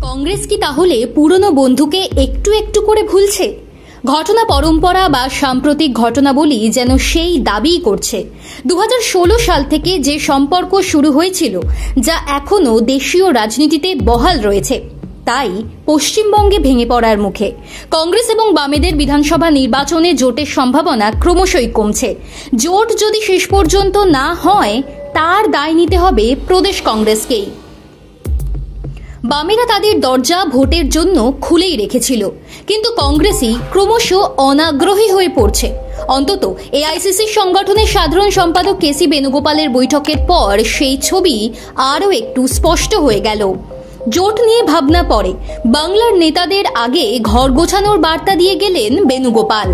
কংগ্রেস কি তাহলে পুরনো বন্ধুকে একটু একটু করে ভুলছে? ঘটনা পরম্পরা বা সাম্প্রতিক ঘটনাবলী যেন সেই দাবিই করছে। 2016 সাল থেকে যে সম্পর্ক শুরু হয়েছিল, যা এখনো দেশীয় রাজনীতিতে বহাল রয়েছে, তাই পশ্চিমবঙ্গে ভেঙে পড়ার মুখে। কংগ্রেস এবং বামেদের বিধানসভা নির্বাচনে জোটের সম্ভাবনা ক্রমশই কমছে। জোট যদি শেষ পর্যন্ত না হয়, তার দায় নিতে হবে প্রদেশ কংগ্রেসকেই। বামেরা তাদের দরজা ভোটের জন্য খুলেই রেখেছিল, কিন্তু কংগ্রেসই ক্রমশ অনাগ্রহী হয়ে পড়ছে। অন্তত এআইসিসি সংগঠনের সাধারণ সম্পাদক কেসি বেণুগোপালের বৈঠকের পর সেই ছবি আরও একটু স্পষ্ট হয়ে গেল। জোট নিয়ে ভাবনা পরে, বাংলার নেতাদের আগে ঘর গোছানোর বার্তা দিয়ে গেলেন বেণুগোপাল।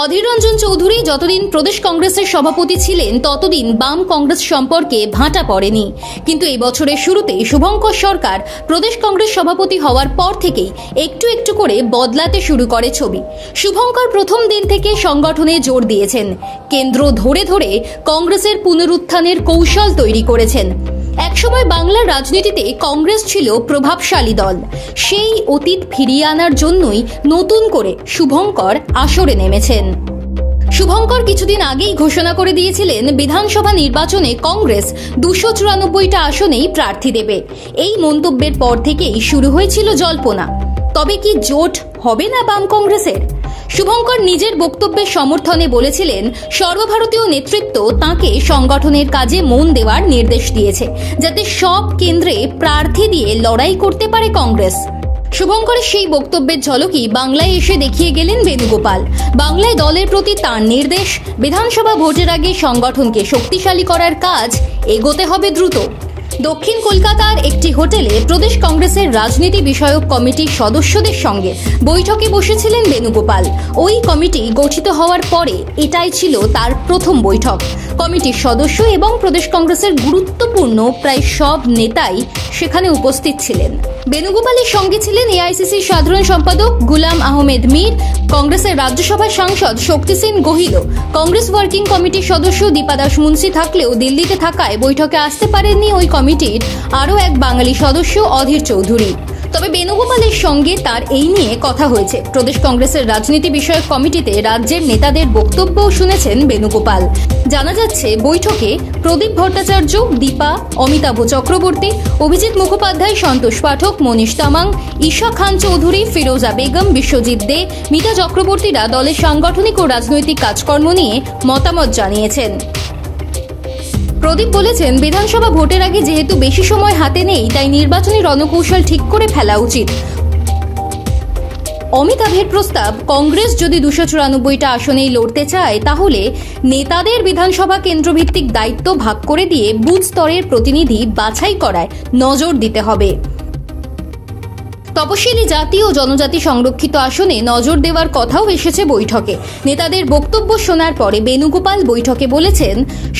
অধীর রঞ্জন চৌধুরী যতদিন প্রদেশ কংগ্রেসের সভাপতি ছিলেন, ততদিন বাম কংগ্রেস সম্পর্কে ভাঁটা পড়েনি। কিন্তু এই বছরের শুরুতে শুভঙ্কর সরকার প্রদেশ কংগ্রেস সভাপতি হওয়ার পর থেকেই একটু একটু করে বদলাতে শুরু করে ছবি। শুভঙ্কর প্রথম দিন থেকে সংগঠনে জোর দিয়েছেন, কেন্দ্র ধরে ধরে কংগ্রেসের পুনরুত্থানের কৌশল তৈরি করেছেন। একসময় বাংলার রাজনীতিতে কংগ্রেস ছিল প্রভাবশালী দল। সেই অতীত ফিরিয়ে আনার জন্যই নতুন করে শুভঙ্কর আসরে নেমেছেন। শুভঙ্কর কিছুদিন আগেই ঘোষণা করে দিয়েছিলেন, বিধানসভা নির্বাচনে কংগ্রেস 294টা আসনেই প্রার্থী দেবে। এই মন্তব্যের পর থেকেই শুরু হয়েছিল জল্পনা। তবে কি জোট হবে না বাম কংগ্রেসের? শুভঙ্কর নিজের বক্তব্যের সমর্থনে বলেছিলেন, সর্বভারতীয় নেতৃত্ব তাঁকে সংগঠনের কাজে মন দেওয়ার নির্দেশ দিয়েছে, যাতে সব কেন্দ্রে প্রার্থী দিয়ে লড়াই করতে পারে কংগ্রেস। শুভঙ্করের সেই বক্তব্যের ঝলকই বাংলায় এসে দেখিয়ে গেলেন বেণুগোপাল। বাংলায় দলের প্রতি তাঁর নির্দেশ, বিধানসভা ভোটের আগে সংগঠনকে শক্তিশালী করার কাজ এগোতে হবে দ্রুত। দক্ষিণ কলকাতার একটি হোটেলে প্রদেশ কংগ্রেসের রাজনীতি বিষয়ক কমিটির সদস্যদের সঙ্গে বৈঠকে বসেছিলেন বেণুগোপাল। ওই কমিটি গঠিত হওয়ার পরে এটাই ছিল তার প্রথম বৈঠক। কমিটির সদস্য এবং প্রদেশ কংগ্রেসের গুরুত্বপূর্ণ প্রায় সব নেতাই সেখানে উপস্থিত ছিলেন। বেণুগোপালের সঙ্গে ছিলেন এআইসিসির সাধারণ সম্পাদক গুলাম আহমেদ মীর, কংগ্রেসের রাজ্যসভার সাংসদ শক্তি সেন গোহিল, কংগ্রেস ওয়ার্কিং কমিটির সদস্য দীপা দাস মুন্সি থাকলেও দিল্লিতে থাকায় বৈঠকে আসতে পারেননি ওই কমিটির আরও এক বাঙালি সদস্য অধীর চৌধুরী। তবে বেণুগোপালের সঙ্গে তার এই নিয়ে কথা হয়েছে। প্রদেশ কংগ্রেসের রাজনীতি বিষয়ক কমিটিতে রাজ্যের নেতাদের বক্তব্যও শুনেছেন বেণুগোপাল। জানা যাচ্ছে, বৈঠকে প্রদীপ ভট্টাচার্য, দীপা, অমিতাভ চক্রবর্তী, অভিজিৎ মুখোপাধ্যায়, সন্তোষ পাঠক, মনীষ তামাং, ঈশা খান চৌধুরী, ফিরোজা বেগম, বিশ্বজিৎ দে, মিতা চক্রবর্তীরা দলের সাংগঠনিক ও রাজনৈতিক কাজকর্ম নিয়ে মতামত জানিয়েছেন। প্রদীপ বলেছেন, বিধানসভা ভোটের আগে যেহেতু বেশি সময় হাতে নেই, তাই নির্বাচনী রণকৌশল ঠিক করে ফেলা উচিত। অমিতাভের প্রস্তাব, কংগ্রেস যদি 294টা আসনেই লড়তে চায়, তাহলে নেতাদের বিধানসভা কেন্দ্রভিত্তিক দায়িত্ব ভাগ করে দিয়ে বুথ স্তরের প্রতিনিধি বাছাই করায় নজর দিতে হবে। তপশিলি জাতি ও জনজাতি সংরক্ষিত আসনে নজর দেওয়ার কথাও এসেছে বৈঠকে। নেতাদের বক্তব্য শোনার পরে বেণুগোপাল বৈঠকে বলেছেন,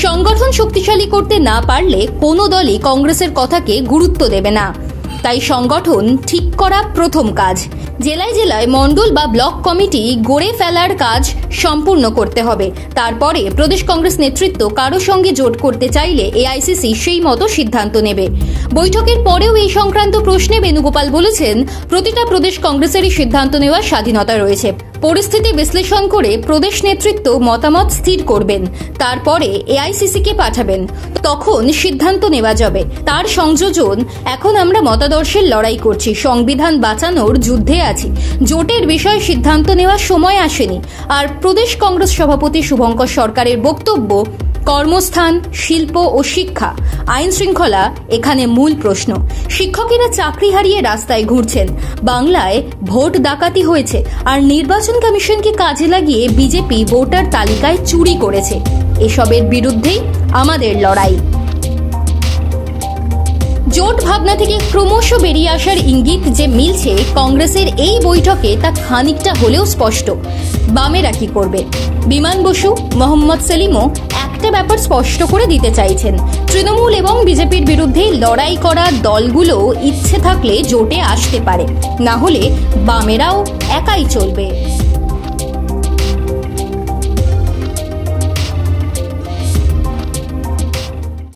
সংগঠন শক্তিশালী করতে না পারলে কোনো দলই কংগ্রেসের কথাকে গুরুত্ব দেবে না। তাই সংগঠন ঠিক করা প্রথম কাজ। জেলায় জেলায় মণ্ডল বা ব্লক কমিটি গড়ে ফেলার কাজ সম্পূর্ণ করতে হবে। তারপরে প্রদেশ কংগ্রেস নেতৃত্ব কারো সঙ্গে জোট করতে চাইলে এআইসিসি সেই মতো সিদ্ধান্ত নেবে। বৈঠকের পরেও এই সংক্রান্ত প্রশ্নে বেণুগোপাল বলেছেন, প্রতিটা প্রদেশ কংগ্রেসেরই সিদ্ধান্ত নেওয়ার স্বাধীনতা রয়েছে। পরিস্থিতি বিশ্লেষণ করে প্রদেশ নেতৃত্ব মতামত স্থির করবেন, তারপরে এআইসিসিকে পাঠাবেন, তখন সিদ্ধান্ত নেওয়া যাবে। তার সংযোজন, এখন আমরা মতাদর্শের লড়াই করছি, সংবিধান বাঁচানোর যুদ্ধে আছি। জোটের বিষয়ে সিদ্ধান্ত নেওয়ার সময় আসেনি। আর প্রদেশ কংগ্রেস সভাপতি শুভঙ্কর সরকারের বক্তব্য, কর্মস্থান, শিল্প ও শিক্ষা, আইন শৃঙ্খলা এখানে মূল প্রশ্ন। শিক্ষকেরা চাকরি হারিয়ে রাস্তায় ঘুরছেন, বাংলায় ভোট ডাকাতি হয়েছে, আর নির্বাচন কমিশনকে কাজে লাগিয়ে বিজেপি ভোটার তালিকায় চুরি করেছে। এসবের বিরুদ্ধেই আমাদের লড়াই। জোট ভাবনা থেকে ক্রমশ বেরিয়ে আসার ইঙ্গিত যে মিলছে কংগ্রেসের এই বৈঠকে, তা খানিকটা হলেও স্পষ্ট। বামেরা কি করবে? বিমান বসু, মোহাম্মদ সেলিমও একটা ব্যাপার স্পষ্ট করে দিতে চাইছেন, তৃণমূল এবং বিজেপির বিরুদ্ধে লড়াই করা দলগুলো ইচ্ছে থাকলে জোটে আসতে পারে, না হলে বামেরাও একাই চলবে।